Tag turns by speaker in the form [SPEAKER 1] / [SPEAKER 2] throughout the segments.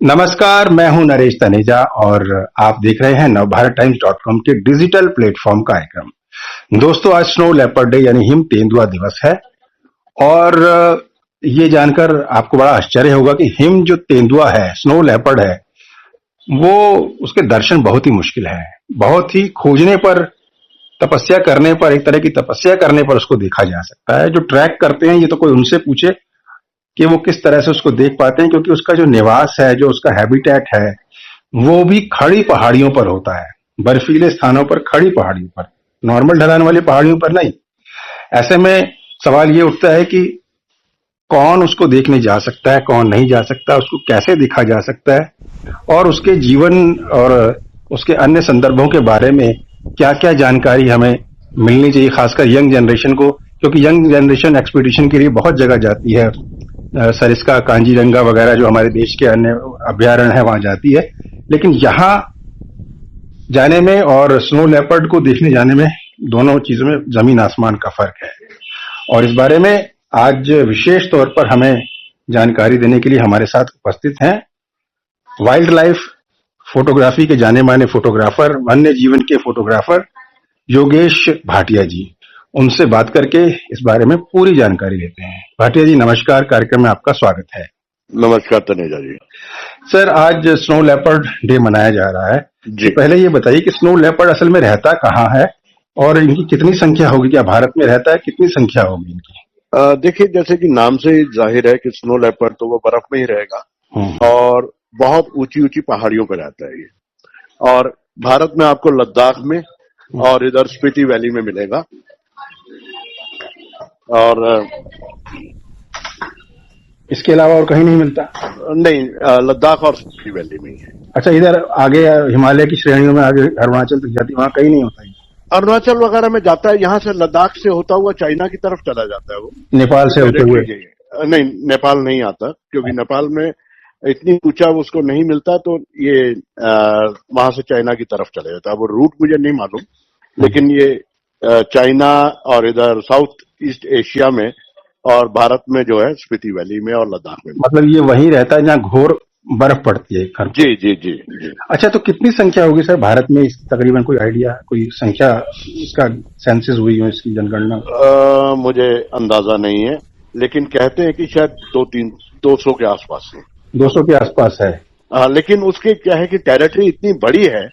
[SPEAKER 1] नमस्कार, मैं हूं नरेश तनेजा और आप देख रहे हैं नवभारत टाइम्स .com के डिजिटल प्लेटफॉर्म कार्यक्रम। दोस्तों, आज स्नो लेपर्ड डे यानी हिम तेंदुआ दिवस है और ये जानकर आपको बड़ा आश्चर्य होगा कि हिम जो तेंदुआ है, स्नो लेपर्ड है, वो उसके दर्शन बहुत ही मुश्किल है। बहुत ही खोजने पर, तपस्या करने पर, एक तरह की तपस्या करने पर उसको देखा जा सकता है। जो ट्रैक करते हैं, ये तो कोई उनसे पूछे कि वो किस तरह से उसको देख पाते हैं, क्योंकि उसका जो निवास है, जो उसका हैबिटेट है, वो भी खड़ी पहाड़ियों पर होता है, बर्फीले स्थानों पर, खड़ी पहाड़ियों पर, नॉर्मल ढलान वाली पहाड़ियों पर नहीं। ऐसे में सवाल ये उठता है कि कौन उसको देखने जा सकता है, कौन नहीं जा सकता, उसको कैसे देखा जा सकता है और उसके जीवन और उसके अन्य संदर्भों के बारे में क्या क्या जानकारी हमें मिलनी चाहिए, खासकर यंग जनरेशन को, क्योंकि यंग जनरेशन एक्सपीडिशन के लिए बहुत जगह जाती है। सरिस्का, कांजीरंगा वगैरह जो हमारे देश के अन्य अभ्यारण्य है, वहां जाती है। लेकिन यहाँ जाने में और स्नो लेपर्ड को देखने जाने में, दोनों चीजों में जमीन आसमान का फर्क है। और इस बारे में आज विशेष तौर पर हमें जानकारी देने के लिए हमारे साथ उपस्थित हैं वाइल्ड लाइफ फोटोग्राफी के जाने माने फोटोग्राफर, वन्य जीवन के फोटोग्राफर योगेश भाटिया जी। उनसे बात करके इस बारे में पूरी जानकारी लेते हैं। भाटिया जी, नमस्कार, कार्यक्रम में आपका स्वागत है।
[SPEAKER 2] नमस्कार तनेजा जी।
[SPEAKER 1] सर, आज स्नो लेपर्ड डे मनाया जा रहा है जी। पहले ये बताइए कि स्नो लेपर्ड असल में रहता कहाँ है और इनकी कितनी संख्या होगी? क्या भारत में रहता है? कितनी संख्या होगी इनकी?
[SPEAKER 2] देखिए, जैसे कि नाम से ही जाहिर है कि स्नो लेपर्ड तो वो बर्फ में ही रहेगा और बहुत ऊंची ऊंची पहाड़ियों पर रहता है ये। और भारत में आपको लद्दाख में और इधर स्पीति वैली में मिलेगा और
[SPEAKER 1] इसके अलावा और कहीं नहीं मिलता?
[SPEAKER 2] नहीं, लद्दाख और स्पीति वैली में ही है।
[SPEAKER 1] अच्छा, इधर आगे हिमालय की श्रेणियों में आगे अरुणाचल तक जाती, वहाँ कहीं नहीं होता है?
[SPEAKER 2] अरुणाचल वगैरह में जाता है, यहाँ से लद्दाख से होता हुआ चाइना की तरफ चला जाता है वो,
[SPEAKER 1] नेपाल से होते हुए?
[SPEAKER 2] नहीं, नेपाल नहीं आता, क्योंकि नेपाल में इतनी ऊंचा उसको नहीं मिलता, तो ये वहां से चाइना की तरफ चला जाता है। वो रूट मुझे नहीं मालूम, लेकिन ये चाइना और इधर साउथ ईस्ट एशिया में और भारत में जो है स्पीति वैली में और लद्दाख में।
[SPEAKER 1] मतलब ये वहीं रहता है जहाँ घोर बर्फ पड़ती है?
[SPEAKER 2] जी जी जी जी।
[SPEAKER 1] अच्छा, तो कितनी संख्या होगी सर भारत में? तकरीबन कोई आइडिया, कोई संख्या, इसका सेंसस हुई हो, इसकी जनगणना?
[SPEAKER 2] मुझे अंदाजा नहीं है, लेकिन कहते हैं कि शायद 200 के आसपास है।
[SPEAKER 1] 200 के आसपास है?
[SPEAKER 2] लेकिन उसके क्या है कि टेरिटरी इतनी बड़ी है,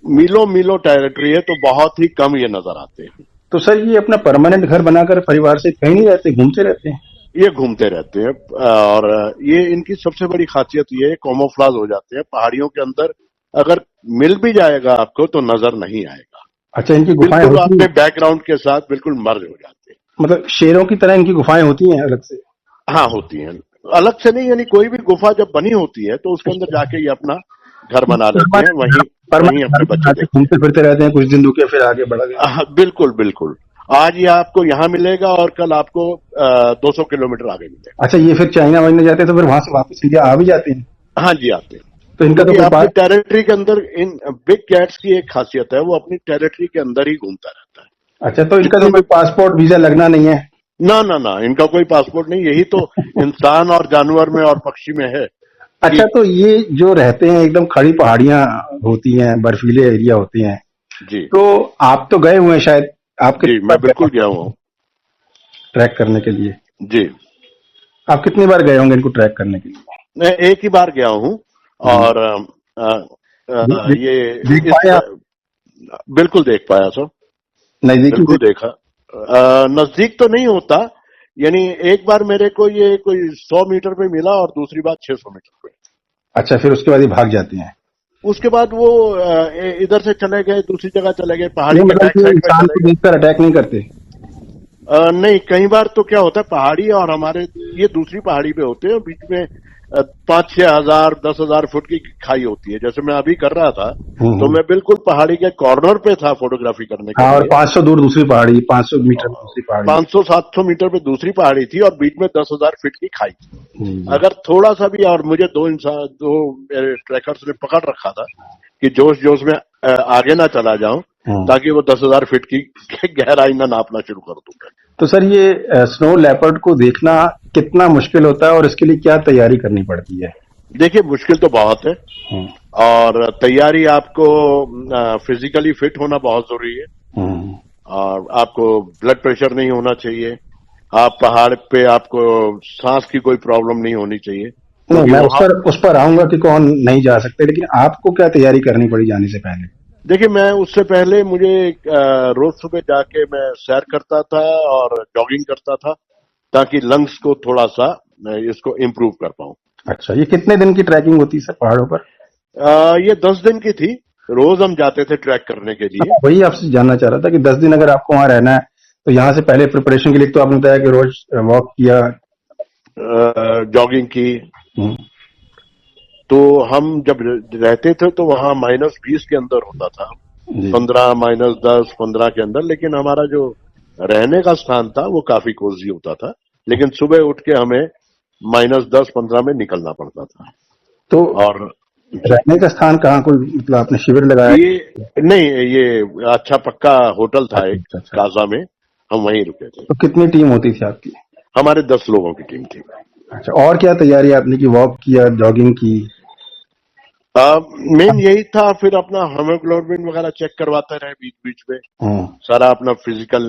[SPEAKER 2] मीलों टेरिटरी है, तो बहुत ही कम ये नजर आते हैं।
[SPEAKER 1] तो सर, ये अपना परमानेंट घर बनाकर परिवार से कहीं नहीं रहते, घूमते रहते हैं?
[SPEAKER 2] ये घूमते रहते हैं और ये इनकी सबसे बड़ी खासियत ये है, कैमोफ्लेज हो जाते हैं पहाड़ियों के अंदर। अगर मिल भी जाएगा आपको तो नजर नहीं आएगा।
[SPEAKER 1] अच्छा, इनकी गुफाएं
[SPEAKER 2] बिल्कुल अपने बैकग्राउंड के साथ बिल्कुल मर्ज हो जाते हैं।
[SPEAKER 1] मतलब शेरों की तरह इनकी गुफाएं होती हैं अलग से?
[SPEAKER 2] हाँ, होती हैं, अलग से नहीं। यानी कोई भी गुफा जब बनी होती है तो उसके अंदर जाके ये अपना घर बना लेते हैं, वहीं अपने बच्चे
[SPEAKER 1] घूमते फिरते रहते हैं, कुछ दिन रुके फिर आगे बढ़ गए।
[SPEAKER 2] बिल्कुल बिल्कुल। आज ये आपको यहाँ मिलेगा और कल आपको 200 किलोमीटर आगे मिलेगा।
[SPEAKER 1] अच्छा, ये फिर चाइना वाइना जाते हैं तो फिर वहां से वापस इंडिया आ भी जाते हैं?
[SPEAKER 2] हाँ जी, आते हैं।
[SPEAKER 1] तो इनका तो
[SPEAKER 2] अपनी टेरिटरी के अंदर, इन बिग कैट्स की एक खासियत है, वो अपनी टेरिटरी के अंदर ही घूमता रहता है।
[SPEAKER 1] अच्छा, तो इनका तो कोई पासपोर्ट वीजा लगना नहीं है?
[SPEAKER 2] ना, इनका कोई पासपोर्ट नहीं। यही तो इंसान और जानवर में और पक्षी में है।
[SPEAKER 1] अच्छा, तो ये जो रहते हैं, एकदम खड़ी पहाड़ियां होती हैं, बर्फीले एरिया होते हैं
[SPEAKER 2] जी।
[SPEAKER 1] तो आप तो गए हुए हैं शायद? आपके
[SPEAKER 2] जी, मैं बिल्कुल गया हूँ
[SPEAKER 1] ट्रैक करने के लिए।
[SPEAKER 2] जी।
[SPEAKER 1] आप कितनी बार गए होंगे इनको ट्रैक करने के लिए?
[SPEAKER 2] मैं एक ही बार गया हूँ और ये
[SPEAKER 1] देख पाया?
[SPEAKER 2] बिल्कुल देख पाया सर,
[SPEAKER 1] नजदीक
[SPEAKER 2] बिल्कुल देखा। नजदीक तो नहीं होता, यानी एक बार मेरे को ये कोई 100 मीटर पे मिला और दूसरी बार 600 मीटर पे।
[SPEAKER 1] अच्छा, फिर उसके बाद ये भाग जाते हैं?
[SPEAKER 2] उसके बाद वो इधर से चले गए, दूसरी जगह चले गए, पहाड़ी के
[SPEAKER 1] बैक साइड इंसान को देखकर अटैक नहीं करते?
[SPEAKER 2] नहीं, कई बार तो क्या होता है, पहाड़ी और हमारे ये दूसरी पहाड़ी पे होते हैं, बीच में 5-6 हजार 10,000 फुट की खाई होती है। जैसे मैं अभी कर रहा था तो मैं बिल्कुल पहाड़ी के कॉर्नर पे था फोटोग्राफी करने के लिए।
[SPEAKER 1] और 500 दूर दूसरी पहाड़ी, 500 मीटर दूसरी पहाड़ी,
[SPEAKER 2] 500-700 मीटर पे दूसरी पहाड़ी थी और बीच में 10,000 फीट की खाई थी। अगर थोड़ा सा भी, और मुझे दो मेरे ट्रैकर्स ने पकड़ रखा था कि जोश में आगे ना चला जाऊं, ताकि वो 10,000 फीट की गहराई ना नापना शुरू कर दूंगा।
[SPEAKER 1] तो सर, ये स्नो लेपर्ड को देखना कितना मुश्किल होता है और इसके लिए क्या तैयारी करनी पड़ती है?
[SPEAKER 2] देखिए मुश्किल तो बहुत है
[SPEAKER 1] हम्म,
[SPEAKER 2] और तैयारी आपको फिजिकली फिट होना बहुत जरूरी है
[SPEAKER 1] हम्म।
[SPEAKER 2] और आपको ब्लड प्रेशर नहीं होना चाहिए। आप पहाड़ पे आपको सांस की कोई प्रॉब्लम नहीं होनी चाहिए
[SPEAKER 1] नहीं,
[SPEAKER 2] क्योंकि
[SPEAKER 1] मैं
[SPEAKER 2] वहां
[SPEAKER 1] उस पर आऊंगा कि कौन नहीं जा सकते, लेकिन आपको क्या तैयारी करनी पड़ी जाने से पहले?
[SPEAKER 2] देखिए मैं उससे पहले मुझे रोज सुबह जाके मैं सैर करता था और जॉगिंग करता था ताकि लंग्स को थोड़ा सा मैं इसको इम्प्रूव कर पाऊं।
[SPEAKER 1] अच्छा, ये कितने दिन की ट्रैकिंग होती है सर पहाड़ों पर?
[SPEAKER 2] ये 10 दिन की थी। रोज हम जाते थे ट्रैक करने के लिए।
[SPEAKER 1] हाँ, वही आपसे जानना चाह रहा था कि 10 दिन अगर आपको वहां रहना है, तो यहाँ से पहले प्रिपरेशन के लिए तो आपने बताया कि रोज वॉक किया।
[SPEAKER 2] जॉगिंग की।
[SPEAKER 1] हम्म,
[SPEAKER 2] तो हम जब रहते थे तो वहां -20 के अंदर होता था।
[SPEAKER 1] जी।
[SPEAKER 2] 15 -10 15 के अंदर, लेकिन हमारा जो रहने का स्थान था वो काफी कोजी होता था। लेकिन सुबह उठ के हमें -10 15 में निकलना पड़ता था।
[SPEAKER 1] तो
[SPEAKER 2] और जी,
[SPEAKER 1] रहने का स्थान कहाँ, कोई मतलब आपने शिविर लगाया?
[SPEAKER 2] ये नहीं, ये अच्छा पक्का होटल था
[SPEAKER 1] अच्छा,
[SPEAKER 2] एक
[SPEAKER 1] अच्छा, अच्छा।
[SPEAKER 2] काजा में। हम वहीं रुके थे।
[SPEAKER 1] तो कितनी टीम होती थी आपकी?
[SPEAKER 2] हमारे 10 लोगों की टीम थी।
[SPEAKER 1] अच्छा, और क्या तैयारी आपने की? वॉक किया, जॉगिंग की?
[SPEAKER 2] मेन यही था। फिर अपना हेमोग्लोबिन वगैरह चेक करवाते रहे बीच बीच में।
[SPEAKER 1] हम्म,
[SPEAKER 2] सारा अपना फिजिकल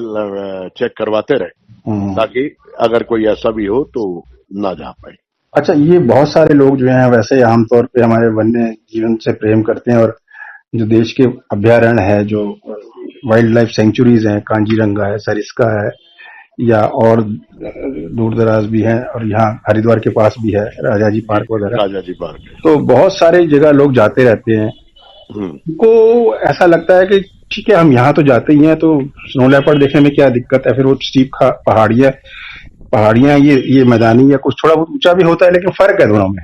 [SPEAKER 2] चेक करवाते रहे
[SPEAKER 1] हम्म।
[SPEAKER 2] ताकि अगर कोई ऐसा भी हो तो ना जा पाए।
[SPEAKER 1] अच्छा, ये बहुत सारे लोग जो हैं वैसे आमतौर पे हमारे वन्य जीवन से प्रेम करते हैं, और जो देश के अभ्यारण्य है, जो वाइल्ड लाइफ सेंचुरीज हैं, कांजीरंगा है, सरिस्का है, या और दूर दराज भी हैं, और यहाँ हरिद्वार के पास भी है राजाजी
[SPEAKER 2] जी,
[SPEAKER 1] पार्क वगैरह।
[SPEAKER 2] राजा जी पार्क है।
[SPEAKER 1] तो बहुत सारी जगह लोग जाते रहते हैं।
[SPEAKER 2] हम्म।
[SPEAKER 1] उनको ऐसा लगता है कि ठीक है, हम यहाँ तो जाते ही हैं, तो स्नो लेपर्ड देखने में क्या दिक्कत है? फिर वो स्टीप पहाड़ियाँ पहाड़ियाँ, ये मैदानी या कुछ थोड़ा बहुत ऊंचा भी होता है, लेकिन फर्क है दोनों में।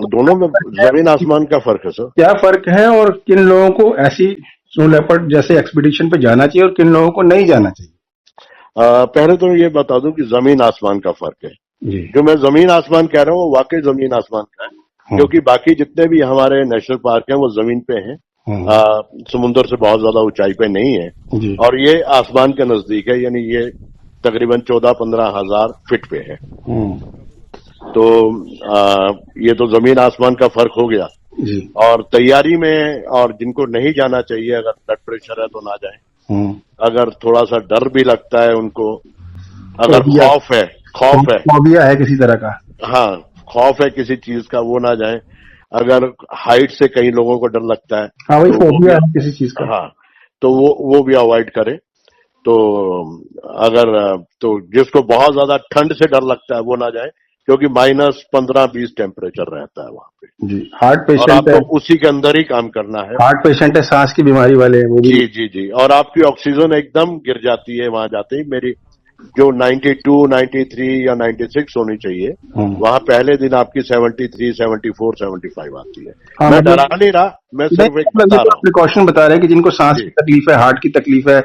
[SPEAKER 2] दोनों में जमीन आसमान का फर्क है सर।
[SPEAKER 1] क्या फर्क है, और किन लोगों को ऐसी स्नो लेपर्ड जैसे एक्सपीडिशन पे जाना चाहिए और किन लोगों को नहीं जाना चाहिए?
[SPEAKER 2] पहले तो ये बता दूं कि जमीन आसमान का फर्क है।
[SPEAKER 1] जी।
[SPEAKER 2] जो मैं जमीन आसमान कह रहा हूँ वो वाकई जमीन आसमान का है। क्योंकि बाकी जितने भी हमारे नेशनल पार्क हैं वो जमीन पे हैं।
[SPEAKER 1] हम्म,
[SPEAKER 2] समुद्र से बहुत ज्यादा ऊंचाई पे नहीं है।
[SPEAKER 1] जी।
[SPEAKER 2] और ये आसमान के नजदीक है, यानी ये तकरीबन 14-15 हजार फीट पे है।
[SPEAKER 1] हम्म,
[SPEAKER 2] तो ये तो जमीन आसमान का फर्क हो गया।
[SPEAKER 1] जी।
[SPEAKER 2] और तैयारी में, और जिनको नहीं जाना चाहिए, अगर ब्लड प्रेशर है तो ना जाए।
[SPEAKER 1] हम्म।
[SPEAKER 2] अगर थोड़ा सा डर भी लगता है उनको, अगर
[SPEAKER 1] फोबिया
[SPEAKER 2] खौफ है,
[SPEAKER 1] फोबिया है किसी तरह का?
[SPEAKER 2] हाँ, खौफ है किसी चीज का, वो ना जाए। अगर हाइट से कई लोगों को डर लगता है
[SPEAKER 1] हाँ, वही
[SPEAKER 2] तो वो भी,
[SPEAKER 1] फोबिया है किसी चीज का।
[SPEAKER 2] हाँ, तो वो भी अवॉइड करें। तो अगर तो जिसको बहुत ज्यादा ठंड से डर लगता है वो ना जाए, क्योंकि -15-20 टेम्परेचर रहता है वहां पे।
[SPEAKER 1] जी। हार्ट
[SPEAKER 2] और
[SPEAKER 1] पेशेंट है?
[SPEAKER 2] आपको उसी के अंदर ही काम करना है।
[SPEAKER 1] हार्ट पेशेंट है, सांस की बीमारी वाले हैं वो भी?
[SPEAKER 2] जी जी जी। और आपकी ऑक्सीजन एकदम गिर जाती है वहां जाते ही। मेरी जो 92 93 या 96 होनी चाहिए, वहां पहले दिन आपकी 73 74 75 आती है।
[SPEAKER 1] हाँ,
[SPEAKER 2] मैं डरा
[SPEAKER 1] मतलब
[SPEAKER 2] नहीं रहा, मैं
[SPEAKER 1] नहीं,
[SPEAKER 2] सिर्फ एक
[SPEAKER 1] मतलब ये
[SPEAKER 2] बता
[SPEAKER 1] तो
[SPEAKER 2] रहा हूँ।
[SPEAKER 1] प्रिकॉशन बता रहे हैं कि जिनको सांस
[SPEAKER 2] जी
[SPEAKER 1] की तकलीफ है, हार्ट की तकलीफ है,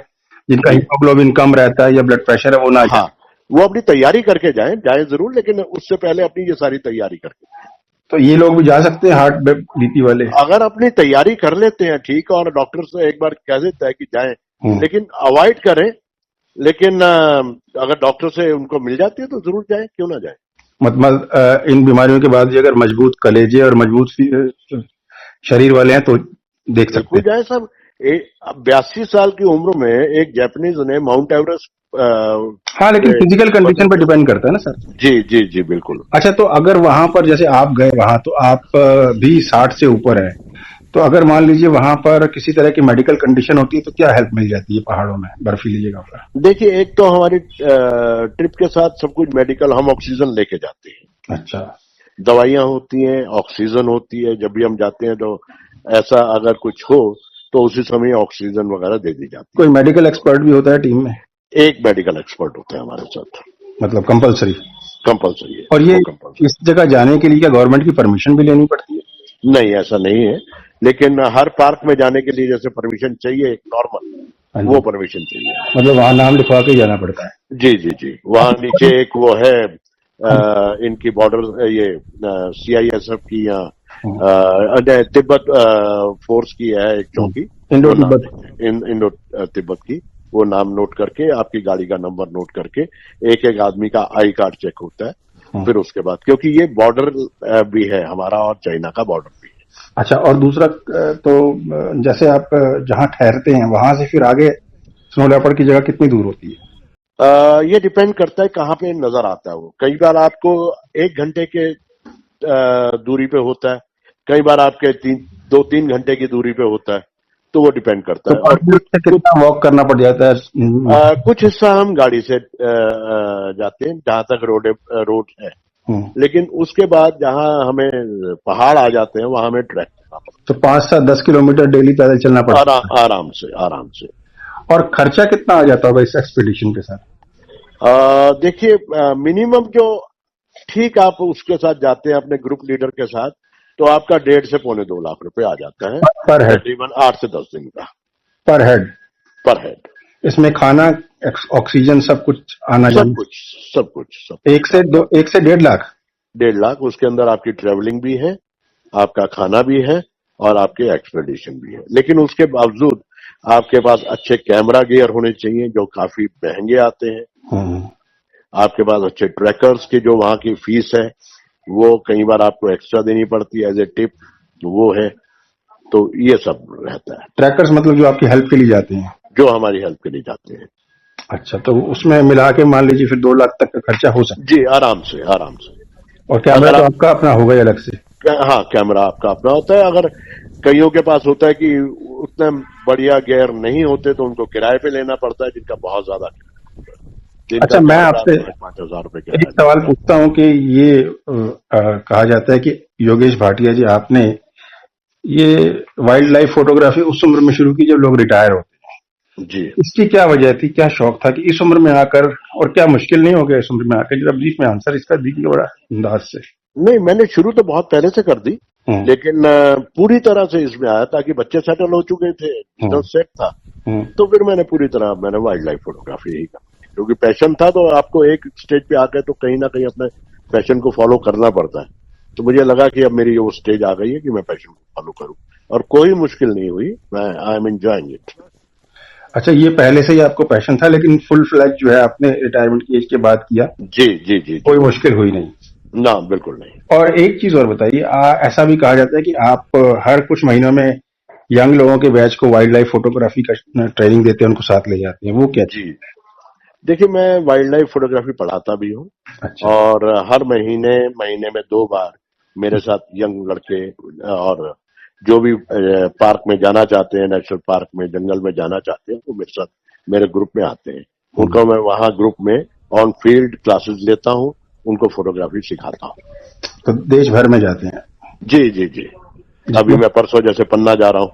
[SPEAKER 1] जिनका
[SPEAKER 2] जी।
[SPEAKER 1] हीमोग्लोबिन कम रहता है या ब्लड प्रेशर है, वो ना
[SPEAKER 2] हाँ,
[SPEAKER 1] जाए।
[SPEAKER 2] वो अपनी तैयारी करके जाएं जरूर, लेकिन उससे पहले अपनी ये सारी तैयारी करके।
[SPEAKER 1] तो ये लोग भी जा सकते हैं, हार्ट बीपी वाले?
[SPEAKER 2] अगर अपनी तैयारी कर लेते हैं ठीक, और डॉक्टर से एक बार कह देता है कि जाएं,
[SPEAKER 1] हम्म।
[SPEAKER 2] लेकिन अवॉइड करें। लेकिन अगर डॉक्टर से उनको मिल जाती है तो जरूर जाएं, क्यों ना जाएं।
[SPEAKER 1] मतलब इन बीमारियों के बाद भी अगर मजबूत कलेजे और मजबूत शरीर वाले हैं तो देख सकते
[SPEAKER 2] बिल्कुल
[SPEAKER 1] हैं।
[SPEAKER 2] जाए सब। 82 साल की उम्र में एक जापानीज ने माउंट एवरेस्ट
[SPEAKER 1] हाँ, लेकिन
[SPEAKER 2] पे
[SPEAKER 1] फिजिकल
[SPEAKER 2] फतह
[SPEAKER 1] कंडीशन पर
[SPEAKER 2] किया।
[SPEAKER 1] डिपेंड करता है ना सर?
[SPEAKER 2] जी जी जी बिल्कुल।
[SPEAKER 1] अच्छा, तो अगर वहां पर जैसे आप गए वहां, तो आप भी 60 से ऊपर है, तो अगर मान लीजिए वहां पर किसी तरह की मेडिकल कंडीशन होती है, तो क्या हेल्प मिल जाती है पहाड़ों में, बर्फीली जगह पर?
[SPEAKER 2] देखिए, एक तो हमारी ट्रिप के साथ सब कुछ मेडिकल, हम ऑक्सीजन लेके जाते हैं।
[SPEAKER 1] अच्छा।
[SPEAKER 2] दवाइयां होती हैं, ऑक्सीजन होती है। जब भी हम जाते हैं तो ऐसा अगर कुछ हो तो उसी समय ऑक्सीजन वगैरह दे दी जाती
[SPEAKER 1] कोई मेडिकल एक्सपर्ट भी होता है टीम में?
[SPEAKER 2] है। एक मेडिकल एक्सपर्ट होते हैं हमारे साथ।
[SPEAKER 1] मतलब कंपलसरी?
[SPEAKER 2] कंपलसरी है,
[SPEAKER 1] और ये
[SPEAKER 2] वो कंपलसरी।
[SPEAKER 1] इस जगह जाने के लिए क्या गवर्नमेंट की परमिशन भी लेनी पड़ती है?
[SPEAKER 2] नहीं, ऐसा नहीं है। लेकिन हर पार्क में जाने के लिए जैसे परमिशन चाहिए एक नॉर्मल,
[SPEAKER 1] हाँ
[SPEAKER 2] वो
[SPEAKER 1] जी।
[SPEAKER 2] परमिशन चाहिए।
[SPEAKER 1] मतलब वहां नाम लिखवा के जाना पड़ता है?
[SPEAKER 2] जी जी जी। वहां नीचे एक वो है इनकी बॉर्डर, ये CISF की या तिब्बत फोर्स की है एक चौकी।
[SPEAKER 1] इंडो
[SPEAKER 2] वो नाम
[SPEAKER 1] तिब्बत।
[SPEAKER 2] इंडो तिब्बत की, वो नाम नोट करके, आपकी गाड़ी का नंबर नोट करके एक एक आदमी का आई कार्ड चेक होता है।
[SPEAKER 1] हम्म।
[SPEAKER 2] फिर उसके बाद, क्योंकि ये बॉर्डर भी है हमारा और चाइना का बॉर्डर भी है।
[SPEAKER 1] अच्छा, और दूसरा तो जैसे आप जहाँ ठहरते हैं वहां से फिर आगे स्नो लेपर्ड की जगह कितनी दूर होती है?
[SPEAKER 2] ये डिपेंड करता है कहाँ पे नजर आता है वो। कई बार आपको 1 घंटे के दूरी पे होता है, कई बार आपके 2-3 घंटे की दूरी पे होता है, तो वो डिपेंड करता
[SPEAKER 1] तो
[SPEAKER 2] है। और
[SPEAKER 1] कॉन्टिनेंट से कितना वॉक करना पड़ जाता है?
[SPEAKER 2] कुछ हिस्सा हम गाड़ी से जाते हैं जहां तक रोड है,
[SPEAKER 1] हम्म।
[SPEAKER 2] लेकिन उसके बाद जहां हमें पहाड़ आ जाते हैं वहां हमें ट्रैक करना
[SPEAKER 1] तो 5 से 10 किलोमीटर डेली पैदल चलना
[SPEAKER 2] पड़ता
[SPEAKER 1] पड़ता
[SPEAKER 2] है, आराम से आराम से।
[SPEAKER 1] है। और खर्चा कितना आ जाता होगा इस एक्सपीडिशन के साथ?
[SPEAKER 2] देखिए, मिनिमम जो ठीक आप उसके साथ जाते हैं अपने ग्रुप लीडर के साथ, तो आपका 1.5 से 2.25 लाख रुपए आ जाता है,
[SPEAKER 1] पर हेड?
[SPEAKER 2] तकरीबन 8 से 10 दिन का,
[SPEAKER 1] पर हेड?
[SPEAKER 2] पर हेड।
[SPEAKER 1] इसमें खाना, ऑक्सीजन, सब कुछ आना
[SPEAKER 2] सब
[SPEAKER 1] जाना?
[SPEAKER 2] कुछ, सब कुछ, सब कुछ आपका
[SPEAKER 1] 1 से 1.5 लाख?
[SPEAKER 2] 1.5 लाख। उसके अंदर आपकी ट्रेवलिंग भी है, आपका खाना भी है, और आपके एक्सपेडिशन भी है। लेकिन उसके बावजूद आपके पास अच्छे कैमरा गियर होने चाहिए जो काफी महंगे आते हैं।
[SPEAKER 1] हम्म।
[SPEAKER 2] आपके पास अच्छे ट्रैकर्स की जो वहां की फीस है वो कई बार आपको एक्स्ट्रा देनी पड़ती है एज ए टिप, तो वो है। तो ये सब रहता है,
[SPEAKER 1] ट्रैकर्स मतलब जो आपकी हेल्प के लिए जाते हैं?
[SPEAKER 2] जो हमारी हेल्प के लिए जाते हैं।
[SPEAKER 1] अच्छा, तो उसमें मिला के मान लीजिए फिर 2 लाख तक का खर्चा हो सकता
[SPEAKER 2] जी, आराम से, आराम से।
[SPEAKER 1] है। और कैमरा
[SPEAKER 2] अगर
[SPEAKER 1] तो
[SPEAKER 2] आप,
[SPEAKER 1] आपका अपना होगा ही अलग से?
[SPEAKER 2] हाँ, कैमरा आपका अपना होता है। अगर कईयों के पास होता है कि उतने बढ़िया गियर नहीं होते तो उनको किराए पे लेना पड़ता है, जिनका बहुत ज्यादा दिन का
[SPEAKER 1] अच्छा, मैं
[SPEAKER 2] 4,000,
[SPEAKER 1] आपसे
[SPEAKER 2] 5,000 रुपए
[SPEAKER 1] एक
[SPEAKER 2] किराया
[SPEAKER 1] सवाल
[SPEAKER 2] लगता है।
[SPEAKER 1] पूछता हूँ कि ये कहा जाता है कि योगेश भाटिया जी, आपने ये वाइल्ड लाइफ फोटोग्राफी उस उम्र में शुरू की जब लोग रिटायर होते हैं।
[SPEAKER 2] जी।
[SPEAKER 1] इसकी क्या वजह थी, क्या शौक था कि इस उम्र में आकर, और क्या मुश्किल नहीं हो गया इस उम्र में आकर? जरा ब्रीफ में आंसर इसका दीजिए बड़ा अंदाज से।
[SPEAKER 2] नहीं, मैंने शुरू तो बहुत पहले से कर दी,
[SPEAKER 1] हम्म।
[SPEAKER 2] लेकिन पूरी तरह से इसमें आया ताकि बच्चे सेटल हो चुके थे,
[SPEAKER 1] हम्म।
[SPEAKER 2] बिजनेस सेट था।
[SPEAKER 1] हम्म।
[SPEAKER 2] तो फिर मैंने वाइल्ड लाइफ फोटोग्राफी यही कर, क्योंकि पैशन था। तो आपको एक स्टेज पे आकर तो कहीं ना कहीं अपने पैशन को फॉलो करना पड़ता है। तो मुझे लगा कि अब मेरी वो स्टेज आ गई है कि मैं पैशन को फॉलो करूं, और कोई मुश्किल नहीं हुई। I am enjoying it.
[SPEAKER 1] अच्छा, ये पहले से ही आपको पैशन था, लेकिन फुल फ्लैज जो है आपने रिटायरमेंट की एज के बाद किया?
[SPEAKER 2] जी, जी, जी, जी।
[SPEAKER 1] कोई मुश्किल हुई नहीं?
[SPEAKER 2] ना, बिल्कुल नहीं।
[SPEAKER 1] और एक चीज और बताइए, ऐसा भी कहा जाता है कि आप हर कुछ महीनों में यंग लोगों के बैच को वाइल्ड लाइफ फोटोग्राफी का ट्रेनिंग देते हैं, उनको साथ ले जाते हैं, वो क्या
[SPEAKER 2] जी,
[SPEAKER 1] चीज?
[SPEAKER 2] देखिए, मैं वाइल्ड लाइफ फोटोग्राफी पढ़ाता भी हूँ,
[SPEAKER 1] अच्छा।
[SPEAKER 2] और हर महीने महीने में 2 बार मेरे साथ यंग लड़के और जो भी पार्क में जाना चाहते हैं, नेशनल पार्क में, जंगल में जाना चाहते हैं, वो मेरे साथ मेरे ग्रुप में आते हैं।
[SPEAKER 1] हम्म।
[SPEAKER 2] उनको मैं वहां ग्रुप में ऑन फील्ड क्लासेस लेता हूँ, उनको फोटोग्राफी सिखाता हूँ।
[SPEAKER 1] तो देश भर में जाते हैं?
[SPEAKER 2] जी, जी, जी। अभी
[SPEAKER 1] जितने?
[SPEAKER 2] मैं परसों जैसे पन्ना जा रहा हूँ।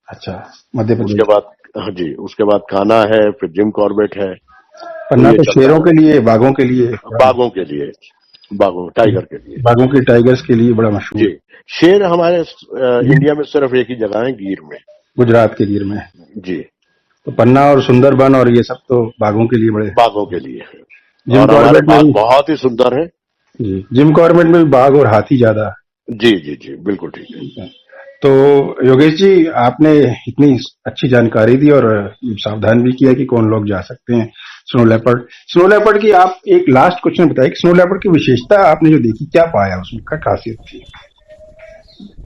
[SPEAKER 1] अच्छा, मध्य
[SPEAKER 2] उसके
[SPEAKER 1] प्रदेश।
[SPEAKER 2] बाद, हाँ जी, उसके बाद खाना है, फिर जिम कॉर्बेट है, तो
[SPEAKER 1] पन्ना
[SPEAKER 2] ये
[SPEAKER 1] तो
[SPEAKER 2] चलता
[SPEAKER 1] शेरों के
[SPEAKER 2] रहता
[SPEAKER 1] लिए, बाघों के लिए
[SPEAKER 2] है। बाघों के लिए, बाघों, टाइगर के लिए।
[SPEAKER 1] बाघों के, टाइगर्स के लिए बड़ा मशहूर
[SPEAKER 2] जी,
[SPEAKER 1] है।
[SPEAKER 2] शेर हमारे
[SPEAKER 1] गिर,
[SPEAKER 2] इंडिया में सिर्फ एक ही जगह है, गिर में।
[SPEAKER 1] गुजरात के गिर में।
[SPEAKER 2] जी,
[SPEAKER 1] तो पन्ना और सुंदरबन और ये सब तो बाघों के लिए बड़े।
[SPEAKER 2] बाघों के लिए है।
[SPEAKER 1] जिम
[SPEAKER 2] और हमारे
[SPEAKER 1] कॉर्बेट में
[SPEAKER 2] बाघ
[SPEAKER 1] भी?
[SPEAKER 2] बहुत ही सुंदर है।
[SPEAKER 1] जी, जिम कॉर्बेट में भी बाघ और हाथी ज्यादा
[SPEAKER 2] जी, जी, जी, बिल्कुल ठीक है।
[SPEAKER 1] है। तो योगेश जी, आपने इतनी अच्छी जानकारी दी और सावधान भी किया कि कौन लोग जा सकते हैं स्नो लेपर्ड। स्नो लेपर्ड की आप एक लास्ट क्वेश्चन बताइए कि स्नो लेपर्ड की विशेषता आपने जो देखी, क्या पाया उसमें, क्या खासियत थी?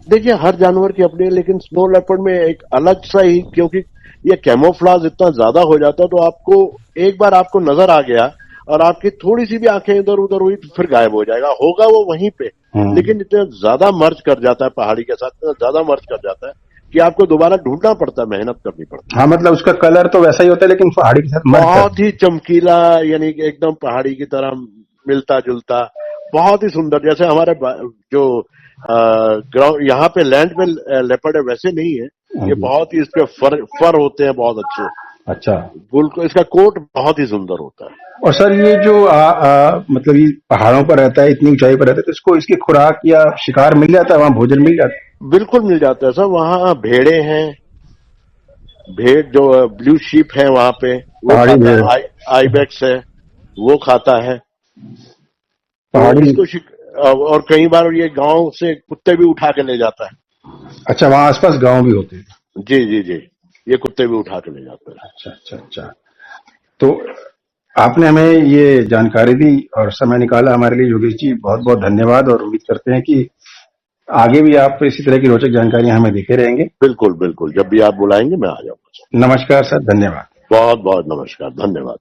[SPEAKER 2] देखिए, हर जानवर की अपनी है, लेकिन स्नो लेपर्ड में एक अलग सा ही, क्योंकि ये कैमोफ्लाज इतना ज्यादा हो जाता है, तो आपको एक बार आपको नजर आ गया और आपकी थोड़ी सी भी आंखें इधर उधर हुई तो फिर गायब हो जाएगा, होगा वो वहीं पे।
[SPEAKER 1] हम्म।
[SPEAKER 2] लेकिन इतना ज्यादा मर्ज कर जाता है पहाड़ी के साथ, इतना ज्यादा मर्ज कर जाता है कि आपको दोबारा ढूंढना पड़ता है, मेहनत करनी पड़ती
[SPEAKER 1] हाँ,
[SPEAKER 2] है।
[SPEAKER 1] मतलब उसका कलर तो वैसा ही होता है, लेकिन पहाड़ी के साथ मर्ज कर।
[SPEAKER 2] बहुत ही चमकीला, यानी कि एकदम पहाड़ी की तरह मिलता जुलता, बहुत ही सुंदर। जैसे हमारे जो ग्राउंड यहाँ पे लैंड पे लेपर्ड है, वैसे नहीं है। ये
[SPEAKER 1] जी।
[SPEAKER 2] बहुत ही, इस पे फर फर होते हैं बहुत अच्छे।
[SPEAKER 1] अच्छा।
[SPEAKER 2] बिल्कुल, इसका कोट बहुत ही सुंदर होता है।
[SPEAKER 1] और सर, ये जो मतलब ये पहाड़ों पर रहता है, इतनी ऊंचाई पर रहता है, तो इसको इसकी खुराक या शिकार मिल जाता है, वहां भोजन मिल जाता है?
[SPEAKER 2] बिल्कुल मिल जाता है सर, वहाँ भेड़े हैं। भेड़ जो ब्लू शीप है वहां पे, वो
[SPEAKER 1] पहाड़ी
[SPEAKER 2] खाता
[SPEAKER 1] भेड़?
[SPEAKER 2] है। आईबेक्स है, वो खाता है। तो
[SPEAKER 1] पहाड़ी?
[SPEAKER 2] इसको और कई बार ये गांव से कुत्ते भी उठा के ले जाता है।
[SPEAKER 1] अच्छा, वहां आसपास गांव भी होते हैं?
[SPEAKER 2] जी, जी, जी, ये कुत्ते भी उठा के ले जाते हैं।
[SPEAKER 1] अच्छा, अच्छा, अच्छा। तो आपने हमें ये जानकारी दी और समय निकाला हमारे लिए योगेश जी, बहुत बहुत धन्यवाद। और उम्मीद करते हैं कि आगे भी आप इसी तरह की रोचक जानकारियां हमें देते रहेंगे।
[SPEAKER 2] बिल्कुल बिल्कुल, जब भी आप बुलाएंगे मैं आ जाऊंगा।
[SPEAKER 1] नमस्कार सर, धन्यवाद।
[SPEAKER 2] बहुत बहुत नमस्कार, धन्यवाद।